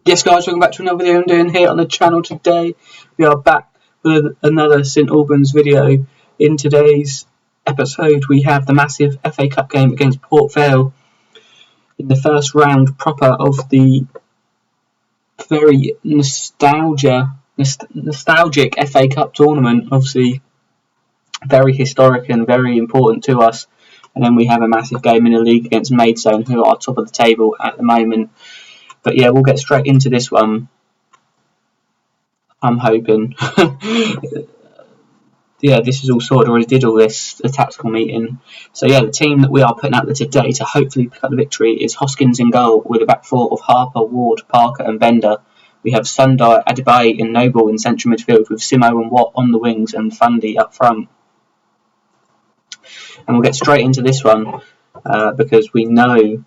Yes guys, welcome back to another video I'm doing here on the channel today. We are back with another St Albans video. In today's episode we have the massive FA Cup game against Port Vale in the first round proper of the very nostalgic FA Cup tournament. Obviously very historic and very important to us. And then we have a massive game in the league against Maidstone, who are top of the table at the moment. But yeah, we'll get straight into this one. I'm hoping. Yeah, this is all sorted. Already did all this, the tactical meeting. So yeah, the team that we are putting out there today to hopefully pick up the victory is Hoskins in goal, with a back four of Harper, Ward, Parker and Bender. We have Sundar, Adebayo and Noble in central midfield, with Simo and Watt on the wings and Fundy up front. And we'll get straight into this one because we know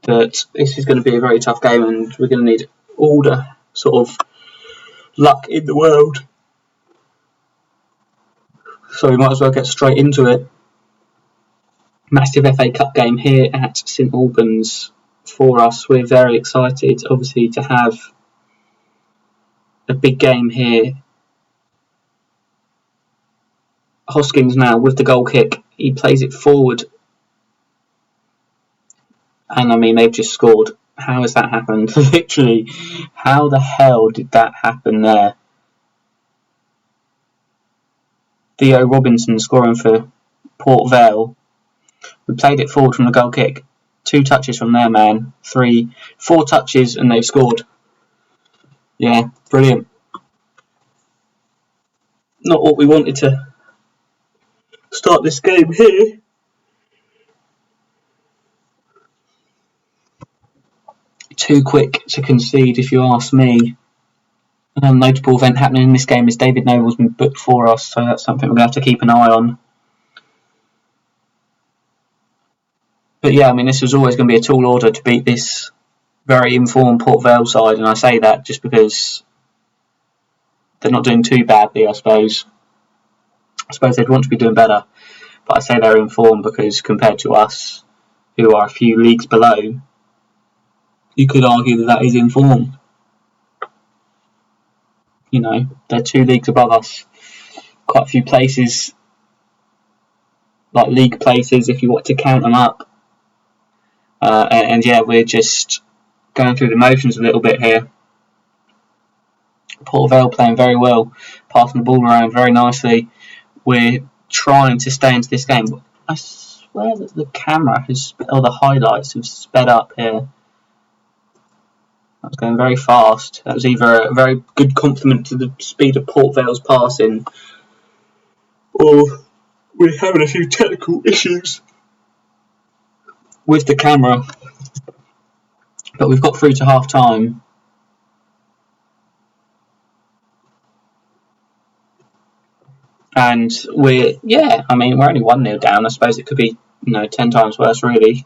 that this is going to be a very tough game and we're going to need all the sort of luck in the world. So we might as well get straight into it. Massive FA Cup game here at St Albans for us. We're very excited, obviously, to have a big game here. Hoskins now with the goal kick. He plays it forward. And I mean, they've just scored. How has that happened? Literally, how the hell did that happen there? Theo Robinson scoring for Port Vale. We played it forward from the goal kick. 2 touches from their man. 4 touches and they've scored. Yeah, brilliant. Not what we wanted to start this game here. Too quick to concede, if you ask me. Another notable event happening in this game is David Noble's been booked for us, so that's something we're going to have to keep an eye on. But yeah, I mean, this was always going to be a tall order to beat this very informed Port Vale side, and I say that just because they're not doing too badly, I suppose. I suppose they'd want to be doing better, but I say they're informed because compared to us, who are a few leagues below, you could argue that that is informed. You know, they're 2 leagues above us. Quite a few places, like league places, if you want to count them up. And yeah, we're just going through the motions a little bit here. Port Vale playing very well, passing the ball around very nicely. We're trying to stay into this game. I swear that the camera has, or the highlights have sped up here. That was going very fast. That was either a very good compliment to the speed of Port Vale's passing, or we're having a few technical issues with the camera. But we've got through to half time. And we're only 1-0 down. I suppose it could be, 10 times worse, really.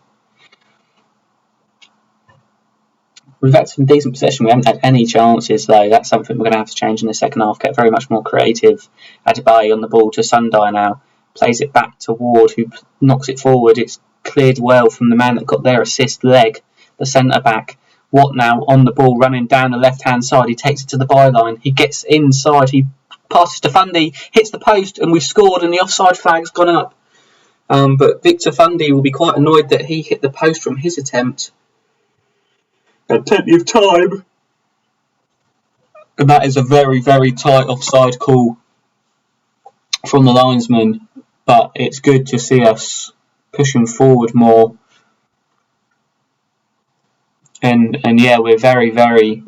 We've had some decent possession. We haven't had any chances, though. That's something we're going to have to change in the second half. Get very much more creative. Adebayo on the ball to Sundar now. Plays it back to Ward, who knocks it forward. It's cleared well from the man that got their assist leg, the centre-back. Watt now on the ball, running down the left-hand side. He takes it to the byline. He gets inside. He passes to Fundy, hits the post, and we've scored, and the offside flag's gone up. But Victor Fundy will be quite annoyed that he hit the post from his attempt. Had plenty of time, and that is a very, very tight offside call from the linesman, but it's good to see us pushing forward more, and yeah, we're very, very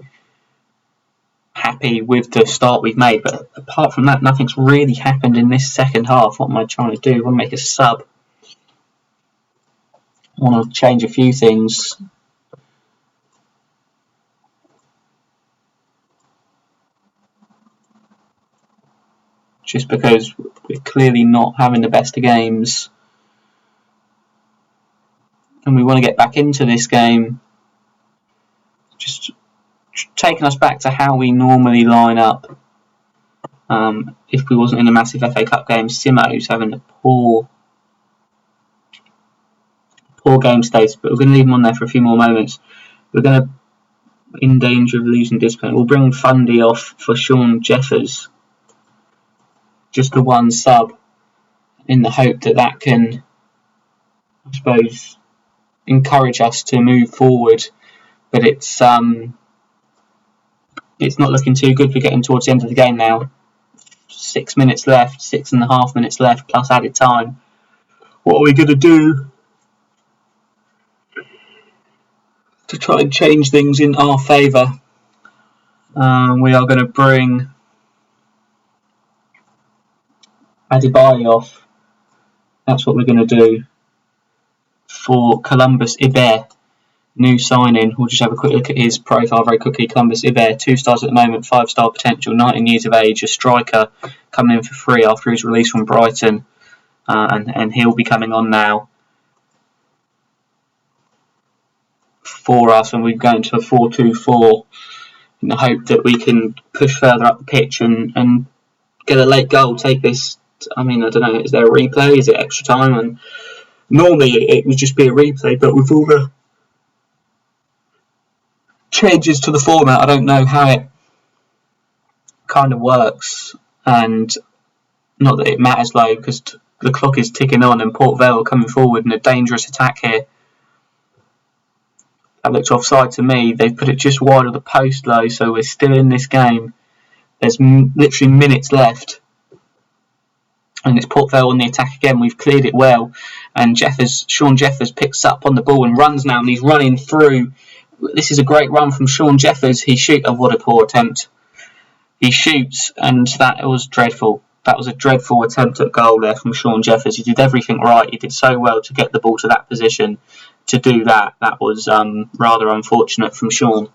happy with the start we've made. But apart from that, nothing's really happened in this second half. What am I trying to do? I want to make a sub. I want to change a few things. Just because we're clearly not having the best of games. And we want to get back into this game. Just taking us back to how we normally line up. If we wasn't in a massive FA Cup game, Simo's having a poor game status, but we're going to leave him on there for a few more moments. We're going to in danger of losing discipline. We'll bring Fundy off for Sean Jeffers. Just the one sub, in the hope that can, I suppose, encourage us to move forward. But it's not looking too good. We're getting towards the end of the game now. 6 minutes left, 6.5 minutes left, plus added time. What are we going to do to try and change things in our favour? We are going to bring Adebayo off. That's what we're going to do for Columbus Iber, new signing. We'll just have a quick look at his profile very quickly. Columbus Iber, 2 stars at the moment, 5-star potential, 19 years of age, a striker, coming in for free after his release from Brighton, and he'll be coming on now for us, and we're going to a 4-2-4 in the hope that we can push further up the pitch and get a late goal. Take this. I mean, I don't know, is there a replay? Is it extra time? And normally it would just be a replay, but with all the changes to the format, I don't know how it kind of works. And not that it matters, though, because the clock is ticking on, and Port Vale coming forward in a dangerous attack here. That looks offside to me. They've put it just wide of the post, though, so we're still in this game. There's literally minutes left. And it's Port Vale on the attack again. We've cleared it well. And Sean Jeffers picks up on the ball and runs now. And he's running through. This is a great run from Sean Jeffers. He shoots. Oh, what a poor attempt. He shoots, and that was dreadful. That was a dreadful attempt at goal there from Sean Jeffers. He did everything right. He did so well to get the ball to that position. To do that, that was rather unfortunate from Sean.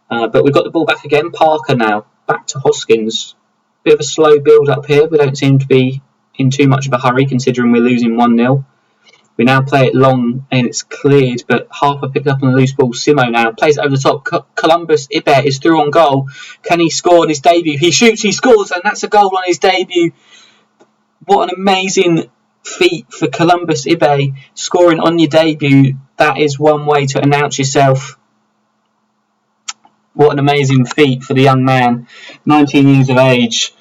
But we've got the ball back again. Parker now. Back to Hoskins. Bit of a slow build up here. We don't seem to be in too much of a hurry, considering we're losing 1-0. We now play it long and it's cleared, but Harper picked up on the loose ball. Simo now plays it over the top. Columbus Iber is through on goal. Can he score on his debut? He shoots, he scores, and that's a goal on his debut. What an amazing feat for Columbus Iber, scoring on your debut. That is one way to announce yourself. What an amazing feat for the young man. 19 years of age.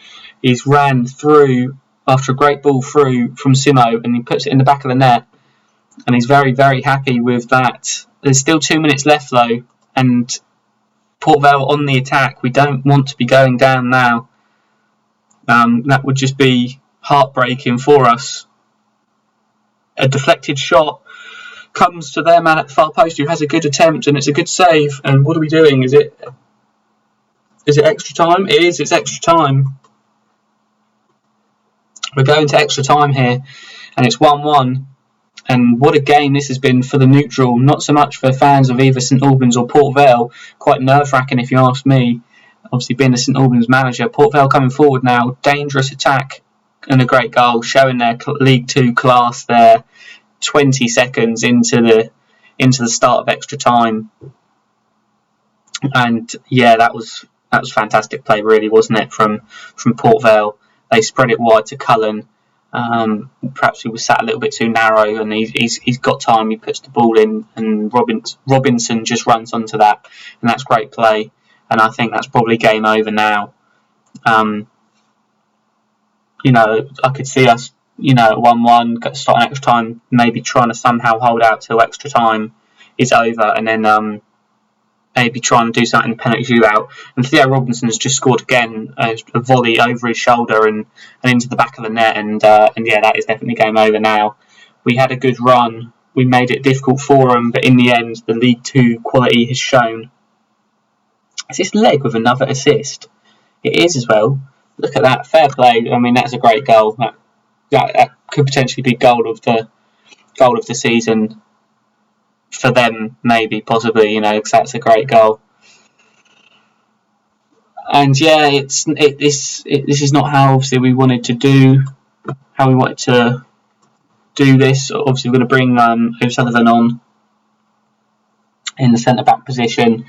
He's ran through after a great ball through from Simo, and he puts it in the back of the net, and he's very, very happy with that. There's still 2 minutes left, though, and Port Vale on the attack. We don't want to be going down now. That would just be heartbreaking for us. A deflected shot comes to their man at the far post, who has a good attempt, and it's a good save. And what are we doing? Is it extra time? It is. It's extra time. We're going to extra time here, and it's 1-1. And what a game this has been for the neutral. Not so much for fans of either St Albans or Port Vale. Quite nerve-wracking, if you ask me. Obviously, being the St Albans manager. Port Vale coming forward now. Dangerous attack and a great goal, showing their League 2 class there. 20 seconds into the start of extra time. And yeah, that was fantastic play, really, wasn't it, from Port Vale. They spread it wide to Cullen. Perhaps he was sat a little bit too narrow, and he's got time. He puts the ball in, and Robinson just runs onto that, and that's great play. And I think that's probably game over now. I could see us, at 1-1, starting extra time, maybe trying to somehow hold out till extra time is over, and then maybe trying to do something in the penalty shootout. And Theo Robinson has just scored again, a volley over his shoulder and into the back of the net. And yeah, that is definitely game over now. We had a good run. We made it difficult for them, but in the end, the League 2 quality has shown. Is this Leg with another assist? It is as well. Look at that, fair play. I mean, that's a great goal. That could potentially be goal of the season. For them, maybe, possibly, because that's a great goal. And yeah, this is not how obviously we wanted to do. How we wanted to do this. Obviously, we're going to bring O'Sullivan on in the centre back position.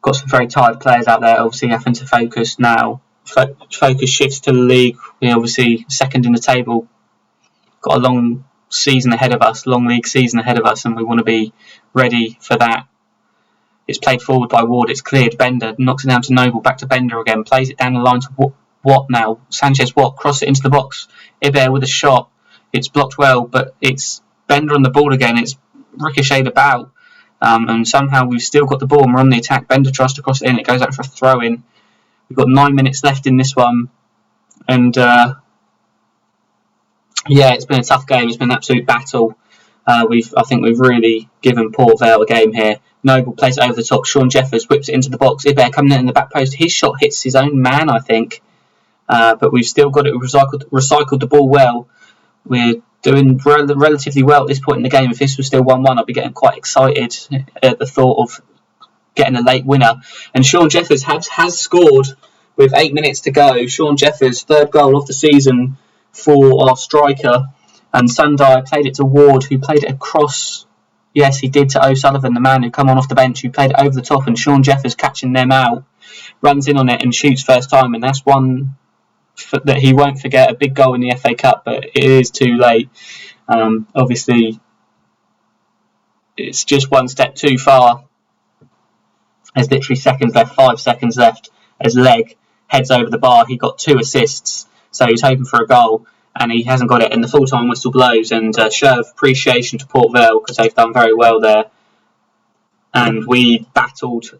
Got some very tired players out there. Obviously, having to focus now. Focus shifts to the league. We're obviously second in the table. Got a long league season ahead of us, and we want to be ready for that. It's played forward by Ward. It's cleared. Bender knocks it down to Noble. Back to Bender again. Plays it down the line to Watt now. Sanchez Watt. Cross it into the box. Iber with a shot. It's blocked well, but it's Bender on the ball again. It's ricocheted about. And somehow we've still got the ball and we're on the attack. Bender tries to cross it in. It goes out for a throw-in. We've got 9 minutes left in this one. And, it's been a tough game. It's been an absolute battle. I think we've really given Port Vale a game here. Noble plays it over the top. Sean Jeffers whips it into the box. Iber coming in the back post. His shot hits his own man, I think. But we've still got it. We've recycled the ball well. We're doing relatively well at this point in the game. If this was still 1-1, I'd be getting quite excited at the thought of getting a late winner. And Sean Jeffers has scored with 8 minutes to go. Sean Jeffers, third goal of the season for our striker. And Sundai played it to Ward, who played it across. Yes, he did, to O'Sullivan, the man who come on off the bench, who played it over the top. And Sean Jeffers, catching them out, runs in on it and shoots first time. And that's one that he won't forget. A big goal in the FA Cup, but it is too late. Obviously, it's just one step too far. There's literally seconds left, 5 seconds left. As Leg heads over the bar, he got 2 assists, so he's hoping for a goal, and he hasn't got it. And the full-time whistle blows, and show of appreciation to Port Vale, because they've done very well there. And we battled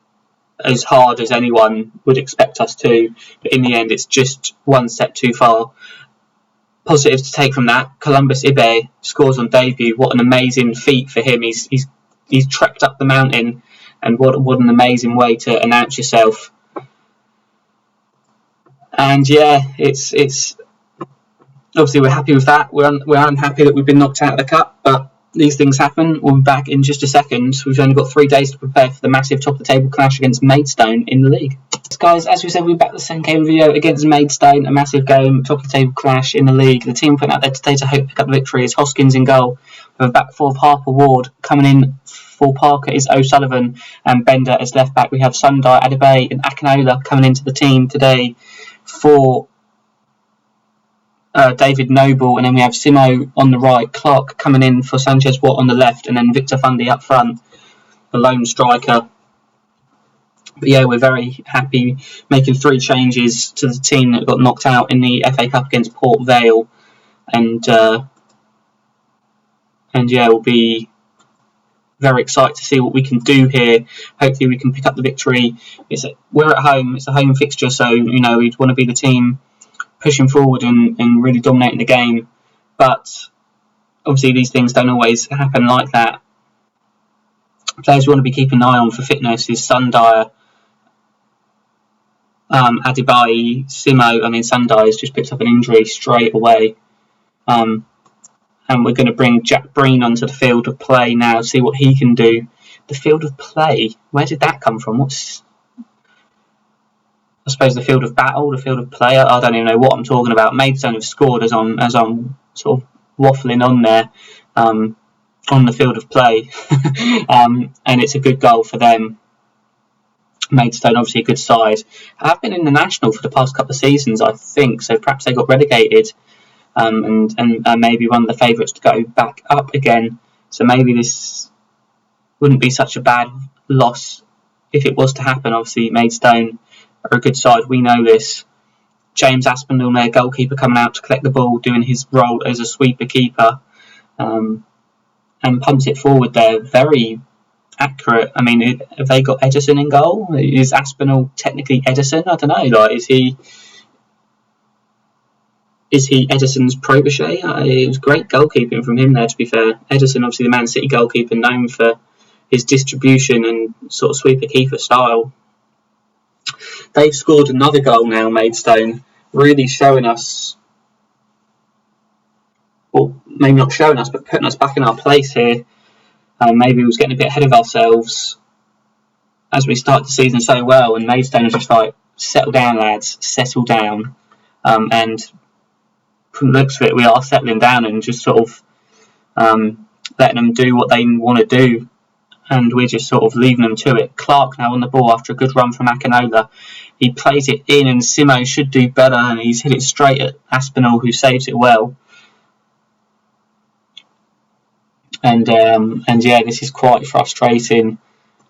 as hard as anyone would expect us to, but in the end, it's just one step too far. Positives to take from that: Columbus Ibe scores on debut. What an amazing feat for him! He's trekked up the mountain, and what an amazing way to announce yourself. And it's obviously we're happy with that. We're unhappy that we've been knocked out of the cup, but these things happen. We'll be back in just a second. We've only got 3 days to prepare for the massive top of the table clash against Maidstone in the league. Guys, as we said, we're back with the second game video against Maidstone, a massive game, top of the table clash in the league. The team putting out there today to hope to pick up the victory is Hoskins in goal, with a back four of Harper Ward. Coming in for Parker is O'Sullivan, and Bender as left back. We have Sundai, Adebayo and Akinola coming into the team today for David Noble, and then we have Simo on the right, Clark coming in for Sanchez Watt on the left, and then Victor Fundy up front, the lone striker. But we're very happy making 3 changes to the team that got knocked out in the FA Cup against Port Vale, and we'll be very excited to see what we can do here. Hopefully we can pick up the victory. We're at home, it's a home fixture, so we'd want to be the team pushing forward and really dominating the game, but obviously these things don't always happen like that. Players we want to be keeping an eye on for fitness is Sundai, Adebayo, Simo. Sundai has just picked up an injury straight away, and we're going to bring Jack Breen onto the field of play now, see what he can do. The field of play, where did that come from? I suppose the field of battle, the field of play. I don't even know what I'm talking about. Maidstone have scored as I'm sort of waffling on there, on the field of play, and it's a good goal for them. Maidstone, obviously a good side. Have been in the national for the past couple of seasons, I think. So perhaps they got relegated, and maybe one of the favourites to go back up again. So maybe this wouldn't be such a bad loss if it was to happen. Obviously, Maidstone are a good side, we know this. James Aspinall, their goalkeeper, coming out to collect the ball, doing his role as a sweeper keeper, and pumps it forward there. Very accurate. Have they got Edison in goal? Is Aspinall technically Edison? I don't know. Is he Edison's protege? It was great goalkeeping from him there, to be fair. Edison, obviously the Man City goalkeeper, known for his distribution and sort of sweeper keeper style. They've scored another goal now, Maidstone, really showing us, or maybe not showing us, but putting us back in our place here. Maybe we was getting a bit ahead of ourselves as we started the season so well, and Maidstone was just like, settle down, lads, settle down. And from the looks of it, we are settling down and just sort of letting them do what they want to do. And we're just sort of leaving them to it. Clark now on the ball after a good run from Akinola. He plays it in, and Simo should do better, and he's hit it straight at Aspinall, who saves it well. And this is quite frustrating.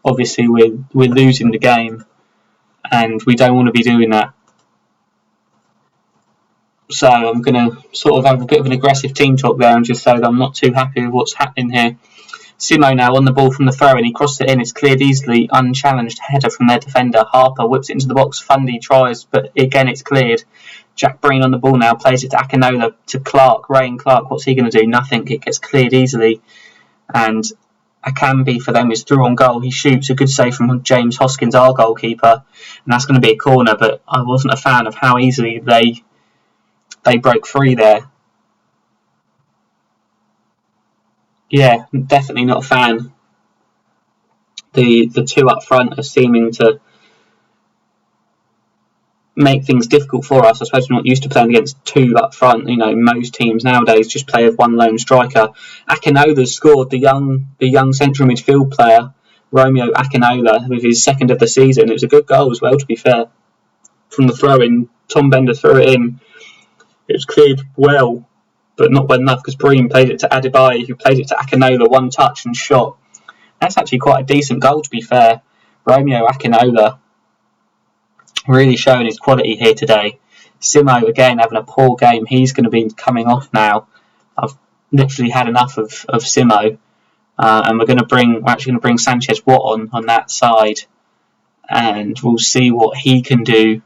obviously we're losing the game, and we don't want to be doing that. So I'm going to sort of have a bit of an aggressive team talk there and just say that I'm not too happy with what's happening here. Simo now on the ball from the throw, and he crossed it in. It's cleared easily, unchallenged header from their defender. Harper whips it into the box. Fundy tries, but again it's cleared. Jack Breen on the ball now, plays it to Akinola, to Clark. Ryan Clark, what's he going to do? Nothing. It gets cleared easily. And Akambi for them is through on goal. He shoots, a good save from James Hoskins, our goalkeeper. And that's going to be a corner, but I wasn't a fan of how easily they broke free there. Yeah, definitely not a fan. The two up front are seeming to make things difficult for us. I suppose we're not used to playing against two up front. You know, most teams nowadays just play with one lone striker. Akinola's scored, the young central midfield player, Romeo Akinola, with his second of the season. It was a good goal as well, to be fair. From the throw-in, Tom Bender threw it in. It was cleared well, but not well enough, because Breen played it to Adebayo, who played it to Akinola, one touch and shot. That's actually quite a decent goal, to be fair. Romeo Akinola really showing his quality here today. Simo, again, having a poor game. He's going to be coming off now. I've literally had enough of Simo. And we're actually going to bring Sanchez Watt on that side. And we'll see what he can do.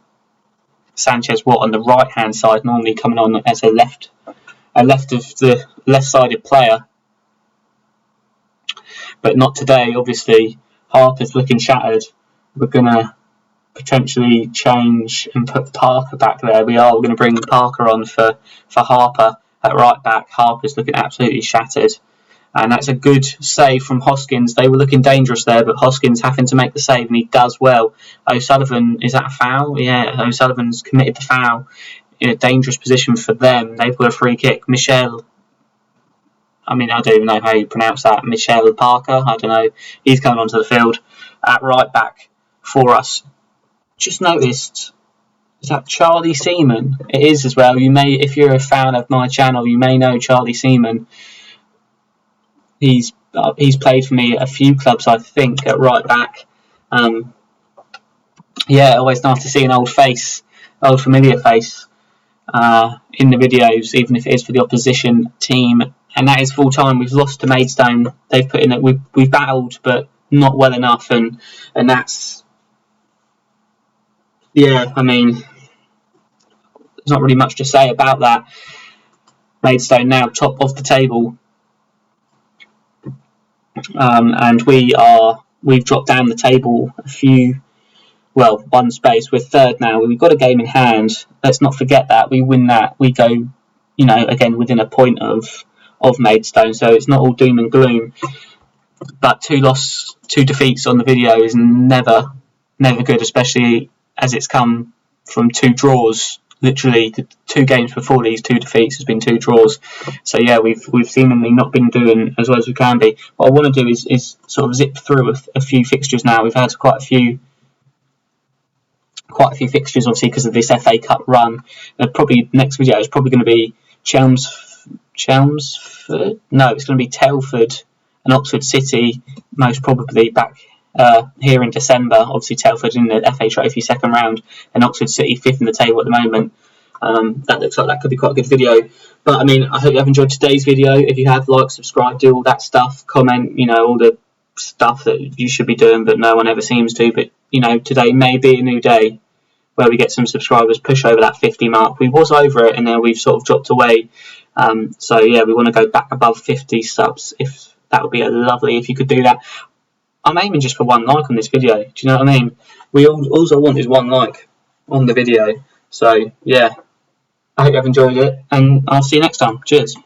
Sanchez Watt on the right-hand side, normally coming on as a left-sided player. But not today, obviously. Harper's looking shattered. We're going to potentially change and put Parker back there. We're going to bring Parker on for Harper at right back. Harper's looking absolutely shattered. And that's a good save from Hoskins. They were looking dangerous there, but Hoskins having to make the save, and he does well. O'Sullivan, is that a foul? Yeah, O'Sullivan's committed the foul in a dangerous position for them. They've got a free kick. Michelle, I don't even know how you pronounce that. Michelle Parker, I don't know. He's coming onto the field at right back for us. Just noticed, is that Charlie Seaman? It is as well. You may, if you're a fan of my channel, you may know Charlie Seaman. He's played for me at a few clubs, I think, at right back. Always nice to see an old familiar face in the videos, even if it is for the opposition team. And that is full time. We've lost to Maidstone. They've put in it. We've battled, but not well enough, and that's there's not really much to say about that. Maidstone now top of the table. And we've dropped down the table one space. We're third now. We've got a game in hand. Let's not forget that. We win that, we go, again within a point of Maidstone. So it's not all doom and gloom. But two defeats on the video is never good, especially as it's come from two draws. Literally, the 2 games before these 2 defeats has been 2 draws. So yeah, we've seemingly not been doing as well as we can be. What I want to do is sort of zip through a few fixtures now. We've had quite a few fixtures, obviously, because of this FA Cup run. Probably next video is probably going to be Chelmsford. No, it's going to be Telford and Oxford City, most probably back here in December. Obviously Telford in the FA Trophy second round, and Oxford City 5th in the table at the moment. That looks like that could be quite a good video. But I hope you have enjoyed today's video. If you have, like, subscribe, do all that stuff, comment, all the stuff that you should be doing but no one ever seems to. But today may be a new day where we get some subscribers, push over that 50 mark. We was over it and then we've sort of dropped away. So yeah, we want to go back above 50 subs. If that would be lovely if you could do that. I'm aiming just for 1 like on this video. Do you know what I mean? All I want is 1 like on the video. So yeah, I hope you have enjoyed it, and I'll see you next time. Cheers.